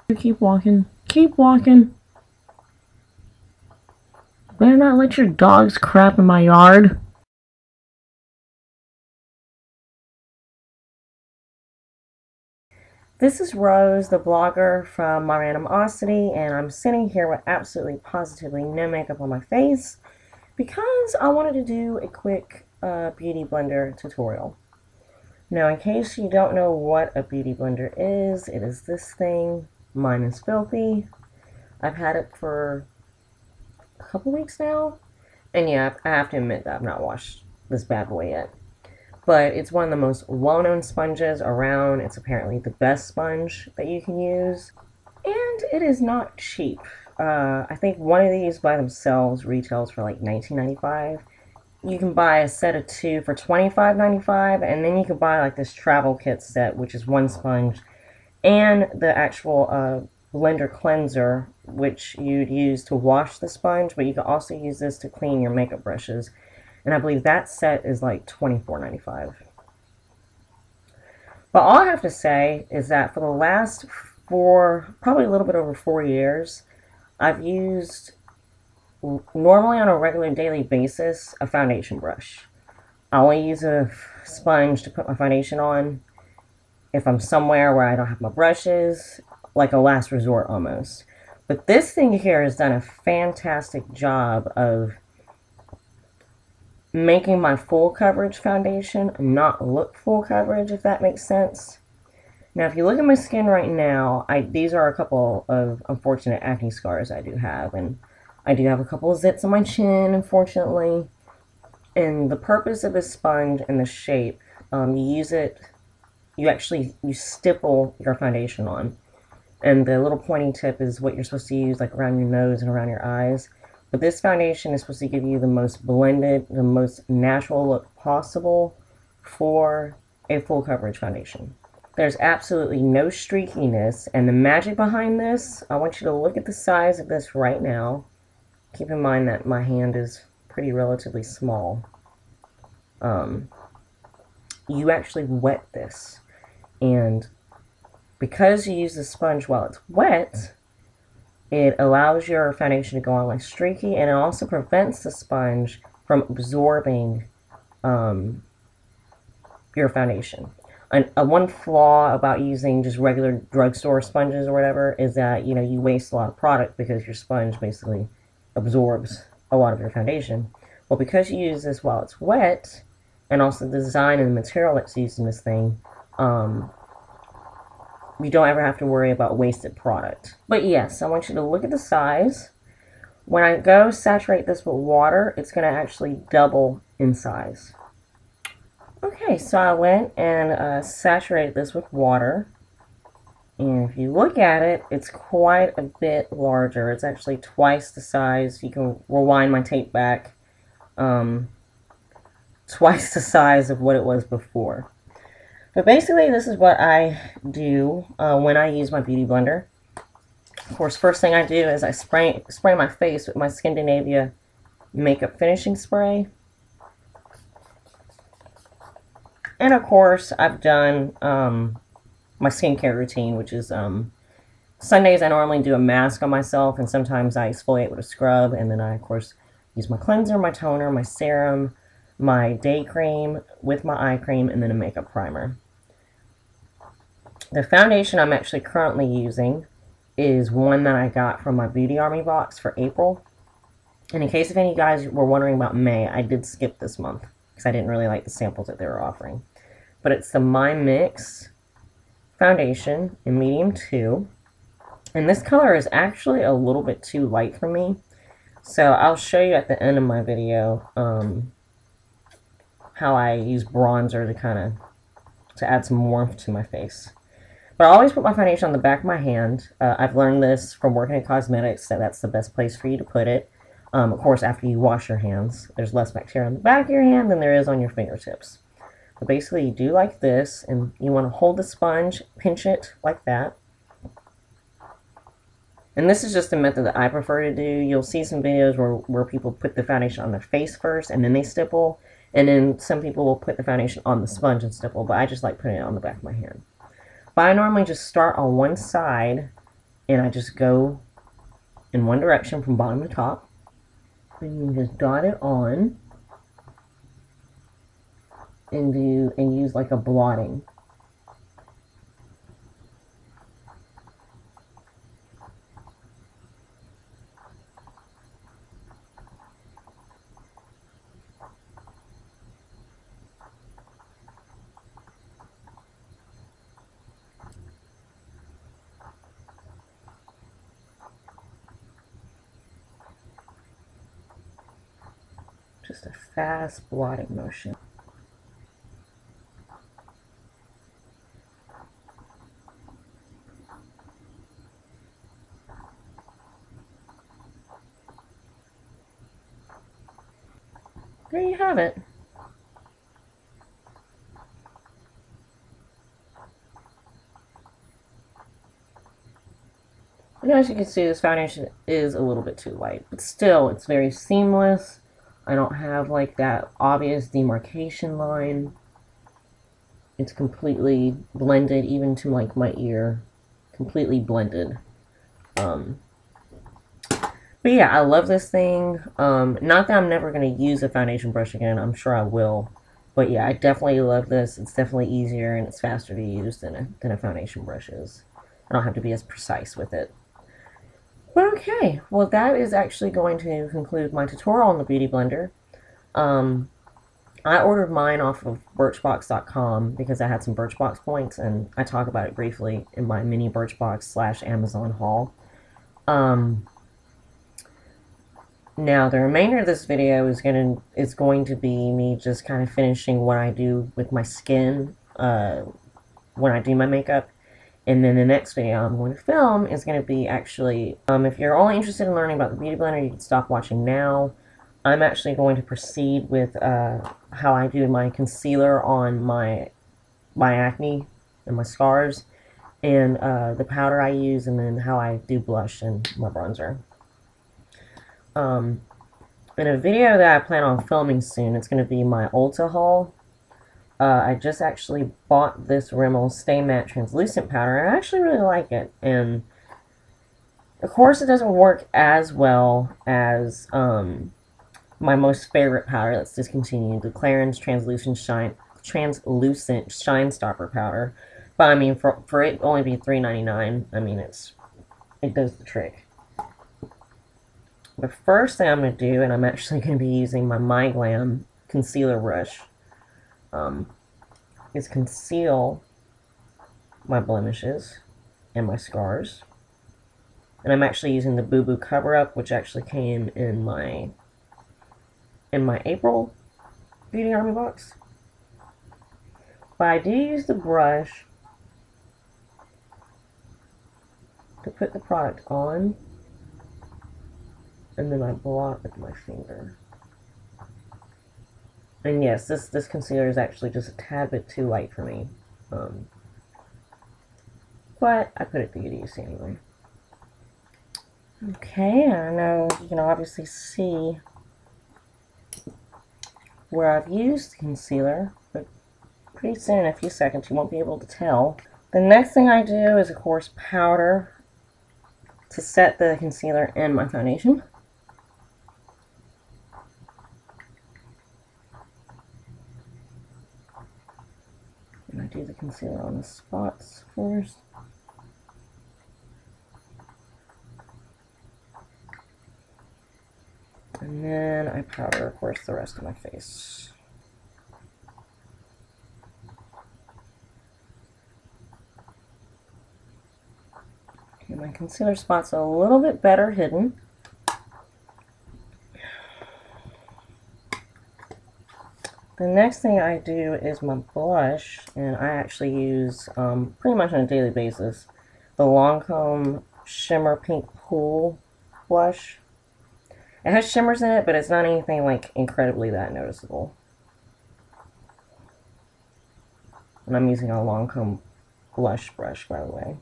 You keep walking. Keep walking. Better not let your dogs crap in my yard. This is Rose, the blogger from My Randomosity, and I'm sitting here with absolutely positively no makeup on my face because I wanted to do a quick Beauty Blender tutorial. Now, in case you don't know what a Beauty Blender is, it is this thing. Mine is filthy. I've had it for a couple weeks now, and yeah, I have to admit that I've not washed this bad boy yet. But it's one of the most well-known sponges around. It's apparently the best sponge that you can use, and it is not cheap. I think one of these by themselves retails for like $19.95. You can buy a set of 2 for $25.95, and then you can buy like this travel kit set, which is one sponge, and the actual blender cleanser, which you'd use to wash the sponge, but you can also use this to clean your makeup brushes. And I believe that set is like $24.95. But all I have to say is that for the last probably a little bit over 4 years, I've used, normally on a regular daily basis, a foundation brush. I only use a sponge to put my foundation on if I'm somewhere where I don't have my brushes, like a last resort almost. But this thing here has done a fantastic job of making my full coverage foundation not look full coverage, if that makes sense. Now, if you look at my skin right now, these are a couple of unfortunate acne scars I do have, and I do have a couple of zits on my chin, unfortunately. And the purpose of this sponge and the shape, you use it, you stipple your foundation on. And the little pointy tip is what you're supposed to use like around your nose and around your eyes. But this foundation is supposed to give you the most blended, the most natural look possible for a full coverage foundation. There's absolutely no streakiness, and the magic behind this, I want you to look at the size of this right now. Keep in mind that my hand is pretty relatively small. You actually wet this, and because you use the sponge while it's wet, it allows your foundation to go on like streaky, and it also prevents the sponge from absorbing your foundation. And one flaw about using just regular drugstore sponges or whatever is that, you know, you waste a lot of product because your sponge basically absorbs a lot of your foundation. Well, because you use this while it's wet, and also the design and the material that's used in this thing, you don't ever have to worry about wasted product. But yes, I want you to look at the size. When I go saturate this with water, it's going to actually double in size. Okay, so I went and saturated this with water. And if you look at it, it's quite a bit larger. It's actually twice the size. You can rewind my tape back. Twice the size of what it was before. But basically, this is what I do when I use my Beauty Blender. Of course, first thing I do is I spray my face with my Scandinavia makeup finishing spray. And of course, I've done my skincare routine, which is Sundays I normally do a mask on myself, and sometimes I exfoliate with a scrub, and then I, of course, use my cleanser, my toner, my serum, my day cream with my eye cream, and then a makeup primer. The foundation I'm actually currently using is one that I got from my Beauty Army box for April. And in case if any of you guys were wondering about May, I did skip this month because I didn't really like the samples that they were offering. But it's the My Mix foundation in medium 2. And this color is actually a little bit too light for me. So I'll show you at the end of my video how I use bronzer to add some warmth to my face. But I always put my foundation on the back of my hand. I've learned this from working in cosmetics, that that's the best place for you to put it. Of course, after you wash your hands, there's less bacteria on the back of your hand than there is on your fingertips. But basically, you do like this, and you want to hold the sponge, pinch it like that. And this is just the method that I prefer to do. You'll see some videos where people put the foundation on their face first, and then they stipple. And then some people will put the foundation on the sponge and stipple, but I just like putting it on the back of my hand. But I normally just start on one side and I just go in one direction from bottom to top, and you just dot it on and use like a blotting. Just a fast blotting motion. There you have it. And as you can see, this foundation is a little bit too light, but still, it's very seamless. I don't have like that obvious demarcation line. It's completely blended, even to like my ear, completely blended. But yeah, I love this thing. Not that I'm never going to use a foundation brush again. I'm sure I will. But yeah, I definitely love this. It's definitely easier and it's faster to use than a foundation brush is. I don't have to be as precise with it. But okay, well that is actually going to conclude my tutorial on the Beauty Blender. I ordered mine off of Birchbox.com because I had some Birchbox points, and I talk about it briefly in my mini Birchbox / Amazon haul. Now the remainder of this video is going to be me just kind of finishing what I do with my skin when I do my makeup. And then the next video I'm going to film is going to be actually, if you're only interested in learning about the Beauty Blender, you can stop watching now. I'm actually going to proceed with how I do my concealer on my acne and my scars, and the powder I use, and then how I do blush and my bronzer. In a video that I plan on filming soon, it's going to be my Ulta haul. I just actually bought this Rimmel Stay Matte Translucent powder, and I actually really like it. And of course, it doesn't work as well as my most favorite powder that's discontinued, the Clarins Translucent Shine Stopper powder. But I mean, for it only be $3.99, I mean it does the trick. The first thing I'm going to do, and I'm actually going to be using my Glam concealer brush, is conceal my blemishes and my scars. And I'm actually using the Boo Boo Cover Up, which actually came in my April Beauty Army box. But I do use the brush to put the product on, and then I blot with my finger. And yes, this concealer is actually just a tad bit too light for me. But I put it to good use anyway. Okay, I know you can obviously see where I've used the concealer, but pretty soon, in a few seconds, you won't be able to tell. The next thing I do is, of course, powder to set the concealer in my foundation. And I do the concealer on the spots first. And then I powder, of course, the rest of my face. Okay, my concealer spot's a little bit better hidden. The next thing I do is my blush, and I actually use, pretty much on a daily basis, the Lancome Shimmer Pink Pool blush. It has shimmers in it, but it's not anything like incredibly that noticeable. And I'm using a Lancome blush brush, by the way.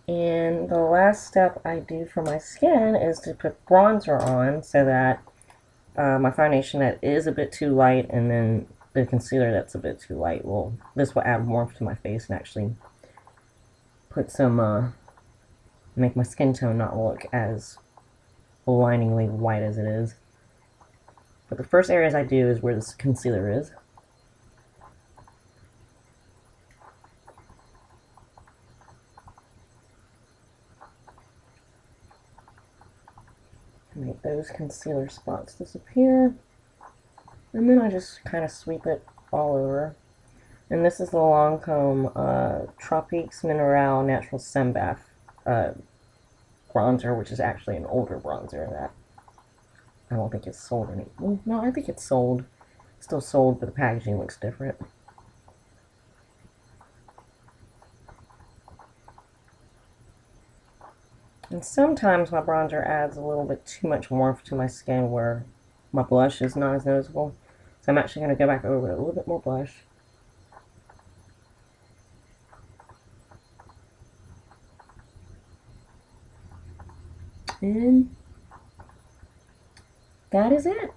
And the last step I do for my skin is to put bronzer on so that my foundation that is a bit too light and then the concealer that's a bit too light this will add warmth to my face and actually put some make my skin tone not look as blindingly white as it is. But the first areas I do is where this concealer is. Make those concealer spots disappear. And then I just kind of sweep it all over. And this is the Lancome Tropiques Mineral Natural Sun Bath bronzer, which is actually an older bronzer that I don't think it's sold anymore. No, I think it's sold. It's still sold, but the packaging looks different. And sometimes my bronzer adds a little bit too much warmth to my skin where my blush is not as noticeable. So I'm actually going to go back over with a little bit more blush. And that is it.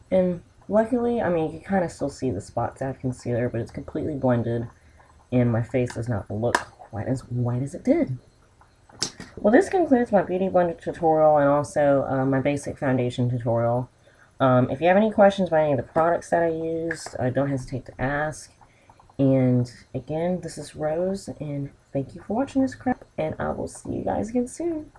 And luckily, I mean, you can kind of still see the spots out of concealer, but it's completely blended, and my face does not look quite as white as it did. Well, this concludes my Beauty Blender tutorial and also my basic foundation tutorial. If you have any questions about any of the products that I used, don't hesitate to ask. And again, this is Rose, and thank you for watching this crap, and I will see you guys again soon.